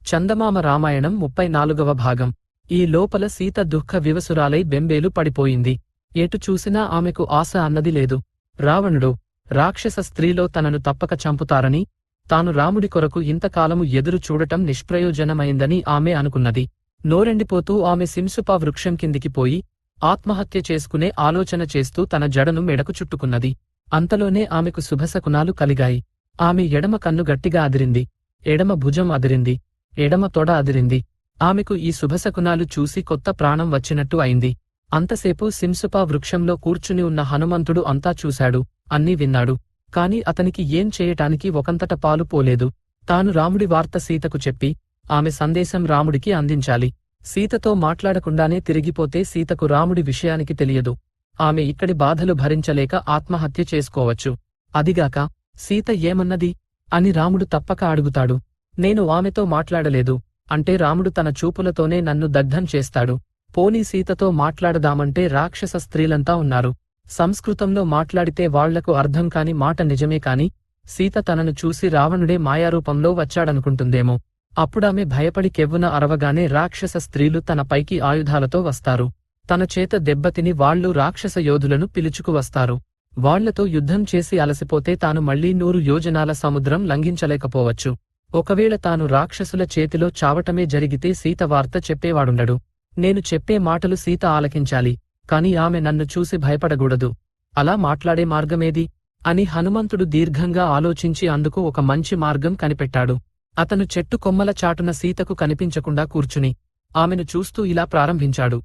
చందమామ రామాయణం 34వ భాగం. ఈ లోపల సీత దుఃఖ వివసురాలై బెంబేలు పడిపోయింది. ఎటు చూసినా ఆమెకు ఆశ అన్నది లేదు. రావణుడు, రాక్షస స్త్రీలో తనను తప్పక చంపుతారని, తాను రాముడి కొరకు ఇంతకాలము ఎదురు చూడటం నిష్ప్రయోజనమైందని ఆమె అనుకున్నది. నోరెండిపోతూ ఆమె సింసుపా వృక్షం కిందికి పోయి ఆత్మహత్య చేసుకునే ఆలోచన చేస్తూ తన జడను మెడకు చుట్టుకున్నది. అంతలోనే ఆమెకు శుభశకునాలు కలిగాయి. ఆమె ఎడమ కన్ను గట్టిగా అదిరింది, ఎడమ భుజం అదిరింది, ఎడమ తొడ అదిరింది. ఆమెకు ఈ శుభశకునాలు చూసి కొత్త ప్రాణం వచ్చినట్టు అయింది. అంతసేపు సింసుపా వృక్షంలో కూర్చుని ఉన్న హనుమంతుడు అంతా చూశాడు, అన్నీ విన్నాడు. కాని అతనికి ఏం చేయటానికి ఒకంతట పాలు పోలేదు. తాను రాముడి వార్త సీతకు చెప్పి ఆమె సందేశం రాముడికి అందించాలి. సీతతో మాట్లాడకుండానే తిరిగిపోతే సీతకు రాముడి విషయానికి తెలియదు. ఆమె ఇక్కడి బాధలు భరించలేక ఆత్మహత్య చేసుకోవచ్చు. అదిగాక సీత ఏమన్నది అని రాముడు తప్పక అడుగుతాడు. నేను ఆమెతో మాట్లాడలేదు అంటే రాముడు తన చూపులతోనే నన్ను దగ్ధం చేస్తాడు. పోనీ సీతతో మాట్లాడదామంటే రాక్షస స్త్రీలంతా ఉన్నారు. సంస్కృతంలో మాట్లాడితే వాళ్లకు అర్థం కాని మాట నిజమే కాని సీత తనను చూసి రావణుడే మాయారూపంలో వచ్చాడనుకుంటుందేమో. అప్పుడామె భయపడి కెవ్వున అరవగానే రాక్షస స్త్రీలు తన పైకి ఆయుధాలతో వస్తారు. తన చేత దెబ్బతిని వాళ్లు రాక్షస యోధులను పిలుచుకువస్తారు. వాళ్లతో యుద్ధం చేసి అలసిపోతే తాను మళ్లీ 100 యోజనాల సముద్రం లంఘించలేకపోవచ్చు. ఒకవేళ తాను రాక్షసుల చేతిలో చావటమే జరిగితే సీత వార్త చెప్పేవాడుండడు. నేను చెప్పే మాటలు సీత ఆలకించాలి, కాని ఆమె నన్ను చూసి భయపడకూడదు. అలా మాట్లాడే మార్గమేది అని హనుమంతుడు దీర్ఘంగా ఆలోచించి అందుకు ఒక మంచి మార్గం కనిపెట్టాడు. అతను చెట్టు కొమ్మల చాటున సీతకు కనిపించకుండా కూర్చుని ఆమెను చూస్తూ ఇలా ప్రారంభించాడు.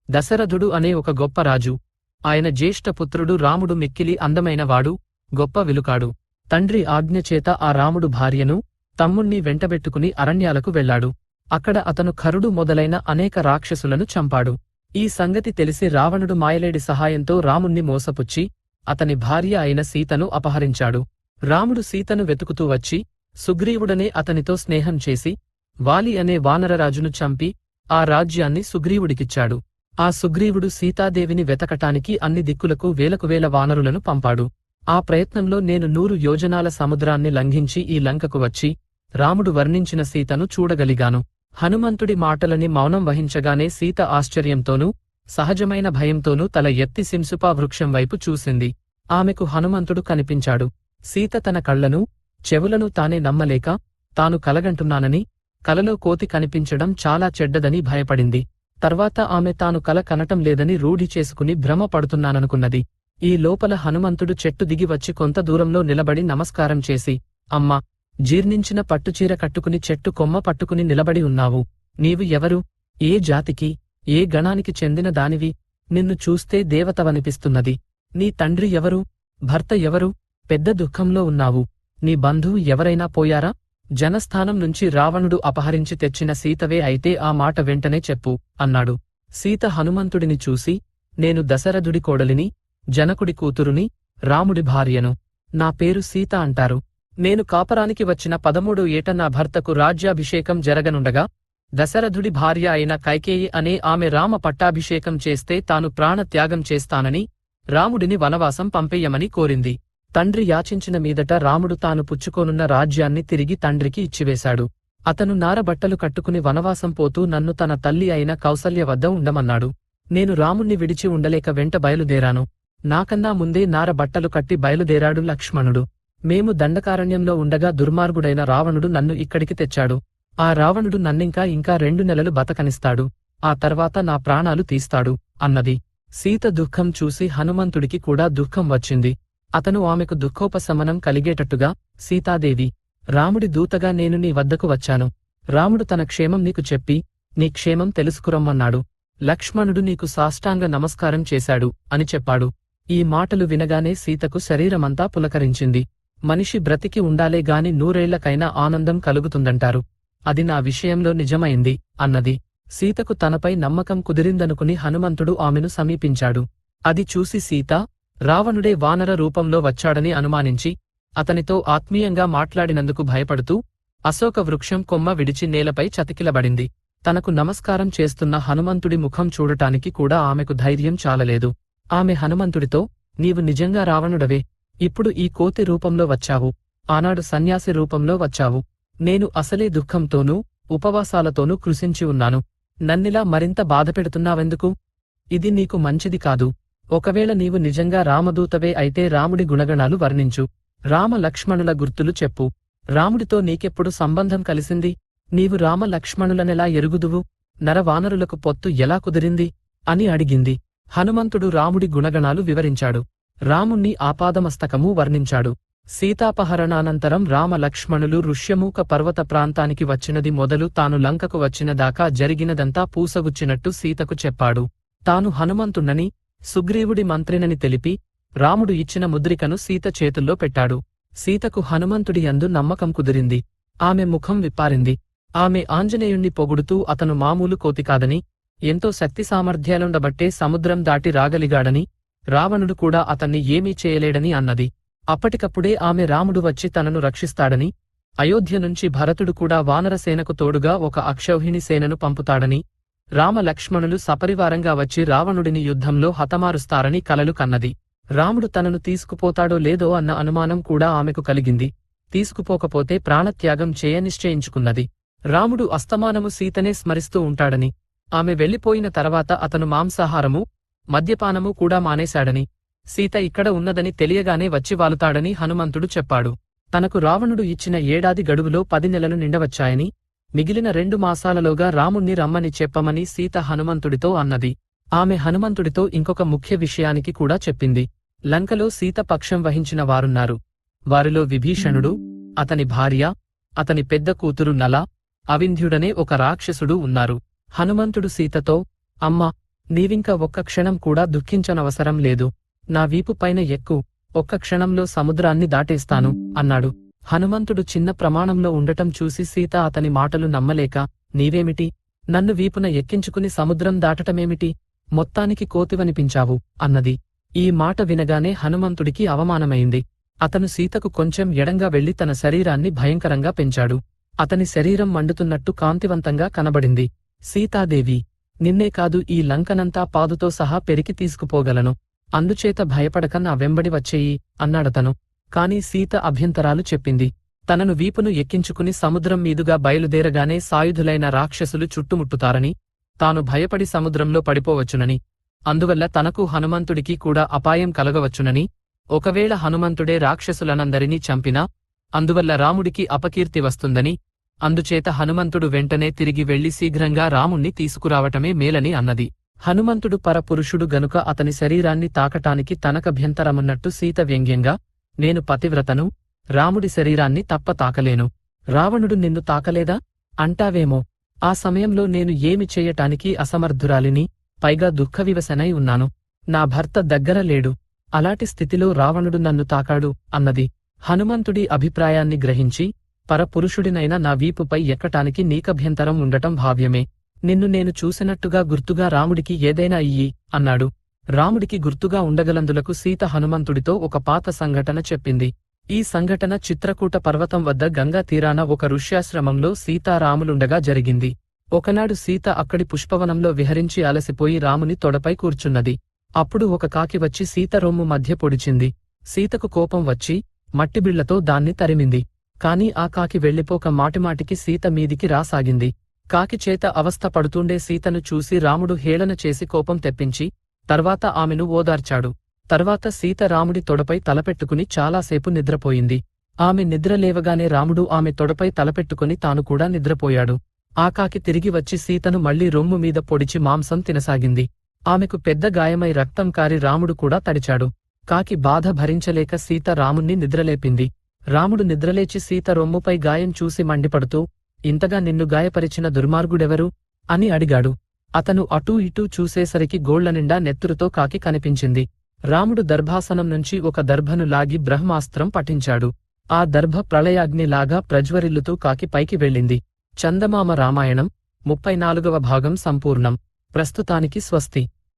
దశరథుడు అనే ఒక గొప్ప రాజు. ఆయన జ్యేష్ఠపుత్రుడు రాముడు మిక్కిలి అందమైనవాడు, గొప్ప విలుకాడు. తండ్రి ఆజ్ఞచేత ఆ రాముడు భార్యను, తమ్ముణ్ణి వెంటబెట్టుకుని అరణ్యాలకు వెళ్లాడు. అక్కడ అతను ఖరుడు మొదలైన అనేక రాక్షసులను చంపాడు. ఈ సంగతి తెలిసి రావణుడు మాయలేడి సహాయంతో రాముణ్ణి మోసపుచ్చి అతని భార్య అయిన సీతను అపహరించాడు. రాముడు సీతను వెతుకుతూ వచ్చి సుగ్రీవుడనే అతనితో స్నేహం చేసి వాలి అనే వానరరాజును చంపి ఆ రాజ్యాన్ని సుగ్రీవుడికిచ్చాడు. ఆ సుగ్రీవుడు సీతాదేవిని వెతకటానికి అన్ని దిక్కులకు వేలకువేల వానరులను పంపాడు. ఆ ప్రయత్నంలో నేను 100 యోజనాల సముద్రాన్ని లంఘించి ఈ లంకకు వచ్చి రాముడు వర్ణించిన సీతను చూడగలిగాను. హనుమంతుడి మాటలని మౌనం వహించగానే సీత ఆశ్చర్యంతోనూ సహజమైన భయంతోనూ తల ఎత్తి సింసుపా వృక్షం వైపు చూసింది. ఆమెకు హనుమంతుడు కనిపించాడు. సీత తన కళ్లను, చెవులను తానే నమ్మలేక తాను కలగంటున్నానని, కలలో కోతి కనిపించడం చాలా చెడ్డదని భయపడింది. తర్వాత ఆమె తాను కల కనటం లేదని రూఢి చేసుకుని భ్రమ పడుతున్నాననుకున్నది. ఈ లోపల హనుమంతుడు చెట్టు దిగి వచ్చి కొంత దూరంలో నిలబడి నమస్కారం చేసి, అమ్మా, జీర్ణించిన పట్టుచీర కట్టుకుని చెట్టు కొమ్మ పట్టుకుని నిలబడి ఉన్నావు. నీవు ఎవరు? ఏ జాతికి, ఏ గణానికి చెందిన దానివి? నిన్ను చూస్తే దేవతవనిపిస్తున్నది. నీ తండ్రి ఎవరు? భర్త ఎవరు? పెద్ద దుఃఖంలో ఉన్నావు. నీ బంధువు ఎవరైనా పోయారా? జనస్థానం నుంచి రావణుడు అపహరించి తెచ్చిన సీతవే అయితే ఆ మాట వెంటనే చెప్పు అన్నాడు. సీత హనుమంతుడిని చూసి, నేను దశరథుడి కోడలిని, జనకుడి కూతురుని, రాముడి భార్యను. నా పేరు సీత అంటారు. నేను కాపరానికి వచ్చిన 13 ఏట నా భర్తకు రాజ్యాభిషేకం జరగనుండగా దశరథుడి భార్య అయిన కైకేయి అనే ఆమె రామ పట్టాభిషేకం చేస్తే తాను ప్రాణత్యాగం చేస్తానని రాముడిని వనవాసం పంపెయ్యమని కోరింది. తండ్రి యాచించిన మీదట రాముడు తాను పుచ్చుకోనున్న రాజ్యాన్ని తిరిగి తండ్రికి ఇచ్చివేశాడు. అతను నారబట్టలు కట్టుకుని వనవాసం పోతూ నన్ను తన తల్లి అయిన కౌసల్య వద్ద ఉండమన్నాడు. నేను రాముణ్ణి విడిచి ఉండలేక వెంట బయలుదేరాను. నాకన్నా ముందే నారబట్టలు కట్టి బయలుదేరాడు లక్ష్మణుడు. మేము దండకారణ్యంలో ఉండగా దుర్మార్గుడైన రావణుడు నన్ను ఇక్కడికి తెచ్చాడు. ఆ రావణుడు నన్నింకా 2 నెలలు బతకనిస్తాడు. ఆ తర్వాత నా ప్రాణాలు తీస్తాడు అన్నది. సీత దుఃఖం చూసి హనుమంతుడికి కూడా దుఃఖం వచ్చింది. అతను ఆమెకు దుఃఖోపశమనం కలిగేటట్టుగా, సీతాదేవి, రాముడి దూతగా నేను నీ వద్దకు వచ్చాను. రాముడు తన క్షేమం నీకు చెప్పి నీ క్షేమం తెలుసుకురమ్మన్నాడు. లక్ష్మణుడు నీకు సాష్టాంగ నమస్కారం చేశాడు అని చెప్పాడు. ఈ మాటలు వినగానే సీతకు శరీరమంతా పులకరించింది. మనిషి బ్రతికి ఉండాలే గాని 100 ఏళ్లకైనా ఆనందం కలుగుతుందంటారు. అది నా విషయంలో నిజమైంది అన్నది. సీతకు తనపై నమ్మకం కుదిరిందనుకుని హనుమంతుడు ఆమెను సమీపించాడు. అది చూసి సీత, రావణుడే వానర రూపంలో వచ్చాడని అనుమానించి అతనితో ఆత్మీయంగా మాట్లాడినందుకు భయపడుతూ అశోక వృక్షం కొమ్మ విడిచి నేలపై చతికిలబడింది. తనకు నమస్కారం చేస్తున్న హనుమంతుడి ముఖం చూడటానికి కూడా ఆమెకు ధైర్యం చాలలేదు. ఆమె హనుమంతుడితో, నీవు నిజంగా రావణుడవే. ఇప్పుడు ఈ కోతి రూపంలో వచ్చావు. ఆనాడు సన్యాసి రూపంలో వచ్చావు. నేను అసలే దుఃఖంతోనూ ఉపవాసాలతోనూ కృశించి ఉన్నాను. నన్నిలా మరింత బాధపెడుతున్నావెందుకు? ఇది నీకు మంచిది కాదు. ఒకవేళ నీవు నిజంగా రామదూతవే అయితే రాముడి గుణగణాలు వర్ణించు. రామ లక్ష్మణుల గుర్తులు చెప్పు. రాముడితో నీకెప్పుడు సంబంధం కలిసింది? నీవు రామ లక్ష్మణులనెలా ఎరుగుదువు? నరవానరులకు పొత్తు ఎలా కుదిరింది? అని అడిగింది. హనుమంతుడు రాముడి గుణగణాలు వివరించాడు. రాముణ్ణి ఆపాదమస్తకము వర్ణించాడు. సీతాపహరణానంతరం రామ లక్ష్మణులు ఋష్యమూక పర్వత ప్రాంతానికి వచ్చినది మొదలు తాను లంకకు వచ్చిన దాకా జరిగినదంతా పూసగుచ్చినట్టు సీతకు చెప్పాడు. తాను హనుమంతుణ్ణని, సుగ్రీవుడి మంత్రినని తెలిపి రాముడు ఇచ్చిన ముద్రికను సీత చేతుల్లో పెట్టాడు. సీతకు హనుమంతుడి యందు నమ్మకం కుదిరింది. ఆమె ముఖం విప్పారింది. ఆమె ఆంజనేయుణ్ణి పొగుడుతూ అతను మామూలు కోతి కాదని, ఎంతో శక్తి సామర్థ్యాలుండబట్టే సముద్రం దాటి రాగలిగాడని, రావణుడు కూడా అతన్ని ఏమీ చేయలేడని అన్నది. అప్పటికప్పుడే ఆమె రాముడు వచ్చి తనను రక్షిస్తాడని, అయోధ్య నుంచి భరతుడు కూడా వానరసేనకు తోడుగా ఒక అక్షౌహిణి సేనను పంపుతాడని, రామ లక్ష్మణులు సపరివారంగా వచ్చి రావణుడిని యుద్ధంలో హతమారుస్తారని కలలు కన్నది. రాముడు తనను తీసుకుపోతాడో లేదో అన్న అనుమానం కూడా ఆమెకు కలిగింది. తీసుకుపోకపోతే ప్రాణత్యాగం చేయనిశ్చయించుకున్నది. రాముడు అస్తమానము సీతనే స్మరిస్తూ ఉంటాడని, ఆమె వెళ్లిపోయిన తర్వాత అతను మాంసాహారము, మద్యపానము కూడా మానేశాడని, సీత ఇక్కడ ఉన్నదని తెలియగానే వచ్చి వాలుతాడని హనుమంతుడు చెప్పాడు. తనకు రావణుడు ఇచ్చిన ఏడాది గడువులో 10 నెలలు నిండవచ్చాయని, మిగిలిన 2 మాసాలలోగా రాముణ్ణి రమ్మని చెప్పమని సీత హనుమంతుడితో అన్నది. ఆమె హనుమంతుడితో ఇంకొక ముఖ్య విషయానికి కూడా చెప్పింది. లంకలో సీత పక్షం వహించిన వారున్నారు. వారిలో విభీషణుడు, అతని భార్య, అతని పెద్ద కూతురు నల, అవింధ్యుడనే ఒక రాక్షసుడు ఉన్నారు. హనుమంతుడు సీతతో, అమ్మా, నీవింక ఒక్క క్షణం కూడా దుఃఖించనవసరం లేదు. నా వీపు పైన ఎక్కు, ఒక్క క్షణంలో సముద్రాన్ని దాటేస్తాను అన్నాడు. హనుమంతుడు చిన్న ప్రమాణంలో ఉండటం చూసి సీత అతని మాటలు నమ్మలేక, నీవేమిటి, నన్ను వీపున ఎక్కించుకుని సముద్రం దాటటమేమిటి, మొత్తానికి కోతివనిపించావు అన్నది. ఈ మాట వినగానే హనుమంతుడికి అవమానమైంది. అతను సీతకు కొంచెం ఎడంగా వెళ్లి తన శరీరాన్ని భయంకరంగా పెంచాడు. అతని శరీరం మండుతున్నట్టు కాంతివంతంగా కనబడింది. సీతాదేవి, నిన్నే కాదు ఈ లంకనంతా పాదుతో సహా పెరికి తీసుకుపోగలను. అందుచేత భయపడక నా వెంబడి వచ్చేయి అన్నాడతను. కాని సీత అభ్యంతరాలు చెప్పింది. తనను వీపును ఎక్కించుకుని సముద్రం మీదుగా బయలుదేరగానే సాయుధులైన రాక్షసులు చుట్టుముట్టుతారని, తాను భయపడి సముద్రంలో పడిపోవచ్చునని, అందువల్ల తనకు హనుమంతుడికి కూడా అపాయం కలగవచ్చునని, ఒకవేళ హనుమంతుడే రాక్షసులనందరినీ చంపినా అందువల్ల రాముడికి అపకీర్తి వస్తుందని, అందుచేత హనుమంతుడు వెంటనే తిరిగి వెళ్లి శీఘ్రంగా రాముణ్ణి తీసుకురావటమే మేలని అన్నది. హనుమంతుడు పరపురుషుడు గనుక అతని శరీరాన్ని తాకటానికి తనకభ్యంతరమున్నట్టు సీత వ్యంగ్యంగా, నేను పతివ్రతను, రాముడి శరీరాన్ని తప్ప తాకలేను. రావణుడు నిన్ను తాకలేదా అంటావేమో. ఆ సమయంలో నేను ఏమి చేయటానికి అసమర్థురాలిని, పైగా దుఃఖవివశనై ఉన్నాను. నా భర్త దగ్గర లేడు. అలాంటి స్థితిలో రావణుడు నన్ను తాకాడు అన్నది. హనుమంతుడి అభిప్రాయాన్ని గ్రహించి, పరపురుషుడినైన నా వీపుపై ఎక్కటానికి నీకభ్యంతరం ఉండటం భావ్యమే. నిన్ను నేను చూసినట్టుగా గుర్తుగా రాముడికి ఏదైనా ఇయ్యి అన్నాడు. రాముడికి గుర్తుగా ఉండగలందులకు సీత హనుమంతుడితో ఒక పాత సంఘటన చెప్పింది. ఈ సంఘటన చిత్రకూట పర్వతం వద్ద గంగా తీరాన ఒక ఋష్యాశ్రమంలో సీతారాములుండగా జరిగింది. ఒకనాడు సీత అక్కడి పుష్పవనంలో విహరించి అలసిపోయి రాముని తొడపై కూర్చున్నది. అప్పుడు ఒక కాకి వచ్చి సీత రొమ్ము మధ్య పొడిచింది. సీతకు కోపం వచ్చి మట్టిబిళ్లతో దాన్ని తరిమింది. కాని ఆ కాకి వెళ్లిపోక మాటిమాటికి సీత మీదికి రాసాగింది. కాకి చేత అవస్థ పడుతుండే సీతను చూసి రాముడు హేళన చేసి కోపం తెప్పించి తర్వాత ఆమెను ఓదార్చాడు. తర్వాత సీత రాముడి తొడపై తలపెట్టుకుని చాలాసేపు నిద్రపోయింది. ఆమె నిద్రలేవగానే రాముడు ఆమె తొడపై తలపెట్టుకుని తాను కూడా నిద్రపోయాడు. ఆ కాకి తిరిగి వచ్చి సీతను మళ్లీ రొమ్ము మీద పొడిచి మాంసం తినసాగింది. ఆమెకు పెద్ద గాయమై రక్తం కారి రాముడు కూడా తడిచాడు. కాకి బాధ భరించలేక సీత రాముణ్ణి నిద్రలేపింది. రాముడు నిద్రలేచి సీత రొమ్ముపై గాయం చూసి మండిపడుతూ, ఇంతగా నిన్ను గాయపరిచిన దుర్మార్గుడెవరు అని అడిగాడు. అతను అటూ ఇటూ చూసేసరికి గోళ్లనిండా నెత్తురుతో కాకి కనిపించింది. రాముడు దర్భాసనం నుంచి ఒక దర్భను లాగి బ్రహ్మాస్త్రం పఠించాడు. ఆ దర్భ ప్రళయాగ్నిలాగా ప్రజ్వరిల్లుతూ కాకి పైకి వెళ్ళింది. చందమామ రామాయణం 34వ భాగం సంపూర్ణం. ప్రస్తుతానికి స్వస్తి.